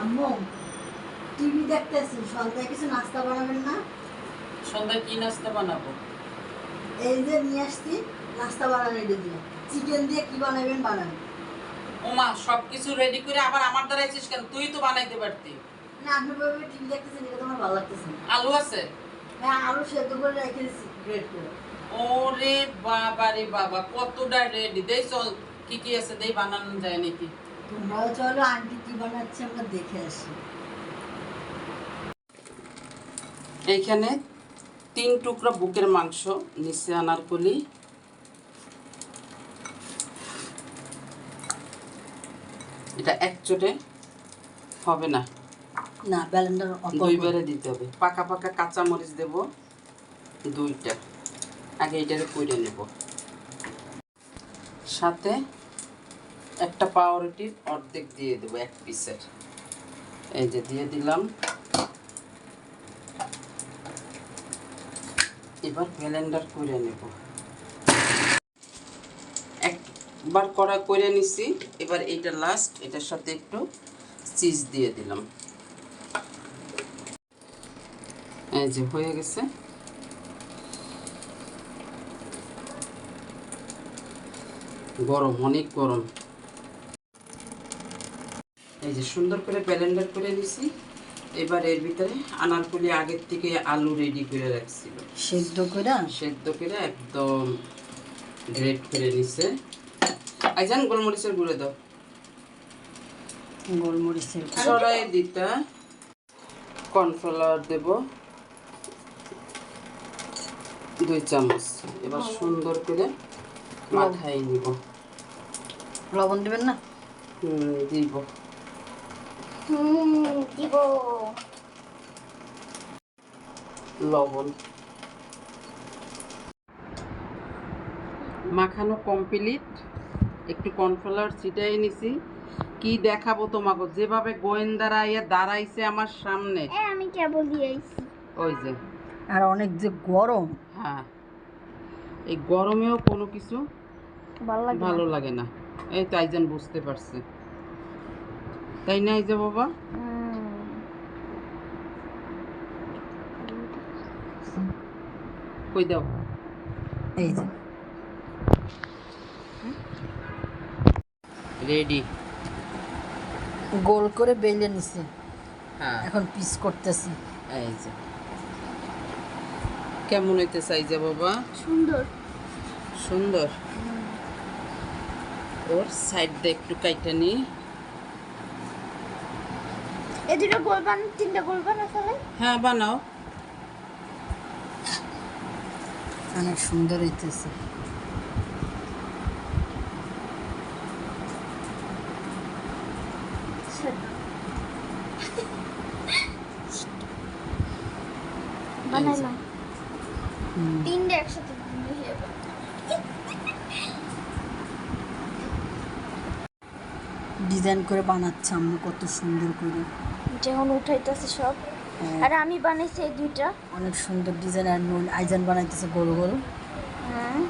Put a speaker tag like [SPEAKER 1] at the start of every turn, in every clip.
[SPEAKER 1] আম্মু টিভি দেখতেছি, সন্ধ্যায় কিছু নাস্তা বানাবেন না?
[SPEAKER 2] সন্ধ্যায় কি নাস্তা বানাবো?
[SPEAKER 1] এই যে নিয়ে আসছি নাস্তা বানানো, এটা দিয়ে চিকেন দিয়ে কি বানাবেন বানাবেন।
[SPEAKER 2] ওমা সবকিছু রেডি করে আবার আমার দ্বারা আছিস কেন? তুই তো বানাইতে পারতি।
[SPEAKER 1] না, আপনি ভাবে টিভি দেখতেছেন, এটা তোমার ভালো লাগতেছে না।
[SPEAKER 2] আলু আছে?
[SPEAKER 1] হ্যাঁ, আলু সেদ্ধ করে রেখে দিচ্ছি গ্রেট করে।
[SPEAKER 2] ওরে বাবা রে বাবা, কতটা রেডি! দেই চল, কি কি আছে দেই, বানানো যায় নাকি।
[SPEAKER 1] তোমরাও চলো, আন্টি কি বানাচ্ছে আমরা দেখে আসি।
[SPEAKER 2] এইখানে 3 টুকরা বুকের মাংস নিচে আনারকলি, এটা এক চোটে হবে না,
[SPEAKER 1] না ব্যালেন্ডার
[SPEAKER 2] দুইবারে দিতে হবে। পাকা পাকা কাঁচা মরিচ দেব 2টা, আগে এটারে কইরে নেব। সাথে একটা পাউরুটির অর্ধেক দিয়ে দেবো, 1 পিসের। এই যে দিয়ে দিলাম। এবার ব্লেন্ডার করে নেব। একবার করা করে নিছি, এবার এইটা লাস্ট, এটার সাথে একটু চিজ দিয়ে দিলাম। এই যে হয়ে গেছে। গরম, অনেক গরম। এই যে সুন্দর করে ব্লেন্ডার করে নিছি। এবার এর ভিতরে আনারকলি আগের থেকে আলু রেডি করে রাখছিল, সেদ্ধ করে একদম গ্রেট করে নিছে। আইজান গোলমরিচের গুঁড়ো দাও,
[SPEAKER 1] গোলমরিচের
[SPEAKER 2] সরাই দিতা। কর্নফ্লাওয়ার দেব 2 চামচ। এবার সুন্দর করে মাখাই নিব।
[SPEAKER 1] লবণ দেবেন না?
[SPEAKER 2] দিব।
[SPEAKER 3] দিব
[SPEAKER 2] লবণ। মাখানো কমপ্লিট। একটু কর্নফ্লাওয়ার ছিটাই নিছি। কি দেখাবো তোমাকে, যেভাবে গোয়েন্দারা ইয়ে দাঁড়াইছে আমার সামনে।
[SPEAKER 3] আমি কেবল দিয়েছি।
[SPEAKER 2] ওই যে,
[SPEAKER 1] আর অনেক যে গরম।
[SPEAKER 2] হ্যাঁ, এই গরমেও কোনো কিছু ভালো লাগে না। এই তো আইজান বুঝতে পারছে, তাই না? এই যে বাবা, কই দাও।
[SPEAKER 1] এই যে
[SPEAKER 2] রেডি।
[SPEAKER 1] গোল করে বেলে নিছি,
[SPEAKER 2] হ্যাঁ,
[SPEAKER 1] এখন পিস করতেছি।
[SPEAKER 2] এই যে কেমন হইতে চাই যে বাবা?
[SPEAKER 3] সুন্দর
[SPEAKER 2] সুন্দর। ওর সাইড দিয়ে একটু কাইটা নি।
[SPEAKER 3] এই দুটো গোল বানান, 3টা গোল বানাতে।
[SPEAKER 2] হ্যাঁ বানাও।
[SPEAKER 1] অনেক সুন্দর হইতেছে।
[SPEAKER 3] বানাইলাম 3টা একসাথে মিশিয়ে দেব।
[SPEAKER 1] ডিজাইন করে বানাচ্ছে আম্মু, কত সুন্দর করে।
[SPEAKER 3] যখন উঠাইতেছে সব। আর আমি বানাইছি এই 2টা।
[SPEAKER 1] অনেক সুন্দর ডিজাইন। আর আইজান বানাইতেছে গোল গোল।
[SPEAKER 3] হ্যাঁ,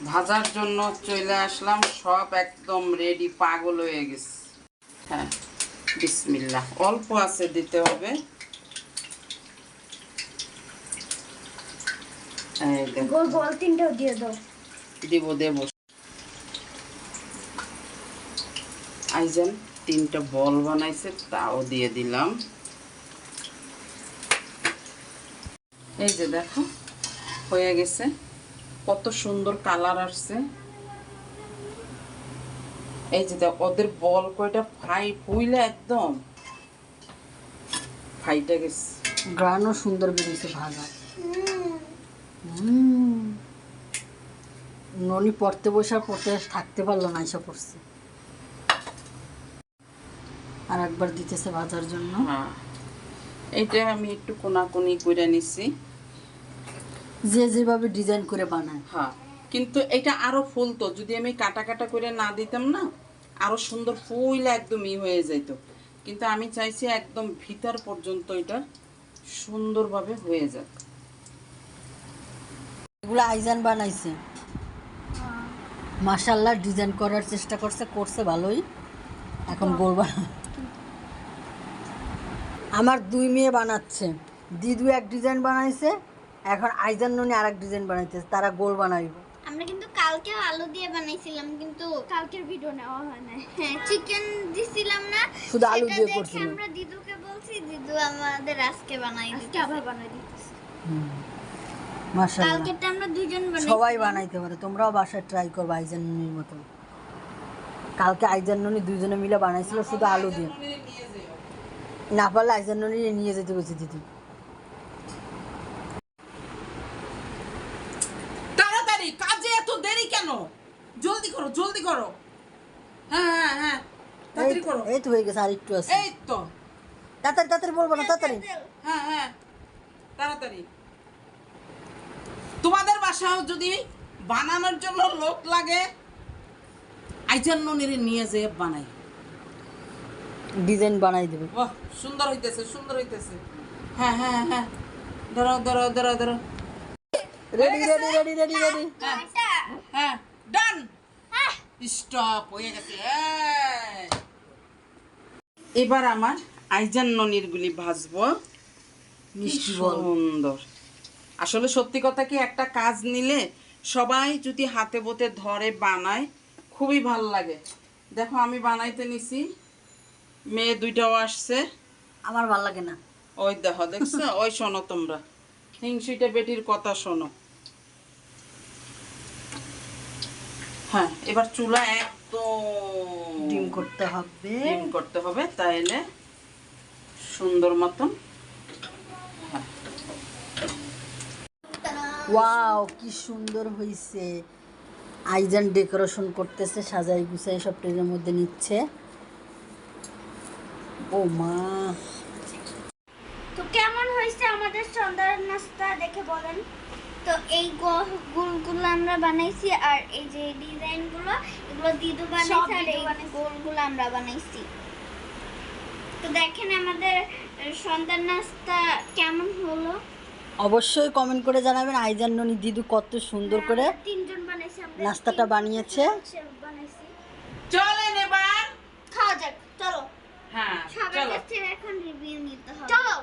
[SPEAKER 2] ভাজার জন্য চলে আসলাম, সব একদম রেডি, পাগল হয়ে গেছে। হ্যাঁ, বিসমিল্লাহ। অল্প আছে, দিতে হবে। এই দেখো,
[SPEAKER 3] গোল গোল 3টাও দিয়ে দাও।
[SPEAKER 2] দেব। আইজান 3টা বল বানাইছে, তাও দিয়ে দিলাম। এই যে দেখো হয়ে গেছে, কত সুন্দর কালার আসছে। এই যে দেখো ওদের বল কয়টা ফুইলা একদম ফাইটা গেছে।
[SPEAKER 1] গ্রানও সুন্দর বেরিয়েছে ভাজা। ননি পড়তে থাকতে পারলো না, এসে পড়ছে। আর একবার দিতেছে ভাজার জন্য।
[SPEAKER 2] হ্যাঁ, এইটা আমি একটু কোনাকুনি করে নিছি।
[SPEAKER 1] যে যেভাবে ডিজাইন করে বানায়।
[SPEAKER 2] হ্যাঁ, কিন্তু এটা আরো ফুলতো, যদি আমি কাটা কাটা করে না দিতাম না, আরো সুন্দর ফুইলা একদম হয়ে যেত। কিন্তু আমি চাইছি একদম ভিতর পর্যন্ত এটা সুন্দরভাবে হয়ে যাক।
[SPEAKER 1] এগুলো আইজান বানাইছে, মাশাআল্লাহ ডিজাইন করার চেষ্টা করছে ভালোই। এখন গোল আমার 2 মেয়ে বানাচ্ছে, দিদু এক ডিজাইন বানাইছে, এখন আইজান ননি আরেক ডিজাইন বানাইতেছে, তারা গোল বানাইব।
[SPEAKER 3] আমরা কিন্তু কালকে আলু দিয়ে বানাইছিলাম, কিন্তু কালকের ভিডিও নেওয়া হয় না। হ্যাঁ, চিকেন দিছিলাম না,
[SPEAKER 1] শুধু আলু
[SPEAKER 3] সেটা
[SPEAKER 1] দিয়ে
[SPEAKER 3] দেখে
[SPEAKER 1] করছিলাম।
[SPEAKER 3] আমরা দিদুকে বলছি, দিদু আমাদের আজকে বানাই দিতে, আবার বানাই দিতেছে।
[SPEAKER 1] মাশাআল্লাহ
[SPEAKER 3] কালকেরটা আমরা দুইজন বানাই,
[SPEAKER 1] সবাই বানাইতে পারে, তোমরাও বাসায় ট্রাই করবে আইজান ননির মতো। কালকে আইজান ননি দুইজনে মিলে বানাইছিল শুধু আলু দিয়ে, না পারলে আইজান ননি নিয়ে যেতে বলছে দিদি।
[SPEAKER 2] তাড়াতাড়ি, কাজে এত দেরি কেন? জলদি করো, জলদি করো। হ্যাঁ হ্যাঁ হ্যাঁ, তাড়াতাড়ি করো।
[SPEAKER 1] এই তো হয়ে গেছে, আর একটু আছে।
[SPEAKER 2] এই তো,
[SPEAKER 1] তাড়াতাড়ি বলবো না, তাড়াতাড়ি।
[SPEAKER 2] হ্যাঁ হ্যাঁ, তাড়াতাড়ি। তোমাদের বাসাও যদি বানানোর জন্য লোক লাগে, আইজান ননিরে নিয়ে যেয়ে বানাই।
[SPEAKER 1] ডিজাইন বানাই দেবে।
[SPEAKER 2] বাহ, সুন্দর হইতেছে, সুন্দর হইতেছে। হ্যাঁ হ্যাঁ হ্যাঁ, ধরো ধরো ধরো ধরো।
[SPEAKER 1] Ready ready ready ready ready.
[SPEAKER 2] হ্যাঁ, ডান। স্টপ হয়ে গেছে। এই। এবার আমার আইজান ননির গুলি ভাজবো।
[SPEAKER 1] মিষ্টি বল।
[SPEAKER 2] সুন্দর। আসলে সত্যি কথা কি, একটা কাজ নিলে সবাই যদি হাতে বতে ধরে বানায়, খুবই ভাল লাগে। দেখো আমি বানাইতে নিছি, মেয়ে দুইটাও আসছে।
[SPEAKER 1] আমার ভালো লাগে না।
[SPEAKER 2] ওই দেখো, দেখছো? ওই শোনো তোমরা, হিংসিটা বেটির কথা শোনো। হ্যাঁ, এবার চুলা একদম
[SPEAKER 1] ডিম করতে হবে।
[SPEAKER 2] ডিম করতে হবে, তাইলে সুন্দর মতন।
[SPEAKER 1] ওয়াও, কি সুন্দর হইছে। আইজান ডেকোরেশন করতেছে, সাজাই গুছাই সব ট্রেনের মধ্যে নিচ্ছে। ও মা,
[SPEAKER 3] তো কেমন হয়েছে আমাদের সন্ধ্যার নাস্তা দেখে বলেন তো। এই গোলগুলো আমরা বানাইছি, আর এই যে ডিজাইনগুলো, এগুলো দিদু বানাইছে, আর এই গোলগুলো আমরা বানাইছি। তো দেখেন আমাদের সন্ধ্যার নাস্তা কেমন হলো,
[SPEAKER 1] অবশ্যই কমেন্ট করে জানাবেন। আইজান ননি দিদু কত সুন্দর করে
[SPEAKER 3] আমরা তিনজন বানাইছি, আমরা
[SPEAKER 1] নাস্তাটা বানিয়েছে।
[SPEAKER 3] বানাইছি।
[SPEAKER 2] চলেন এবার
[SPEAKER 3] খাওয়া যাক, চলো।
[SPEAKER 2] হ্যাঁ
[SPEAKER 3] সবার
[SPEAKER 2] চলো।
[SPEAKER 3] কাছ থেকে এখন রিভিউ নিতে হবে, চলো।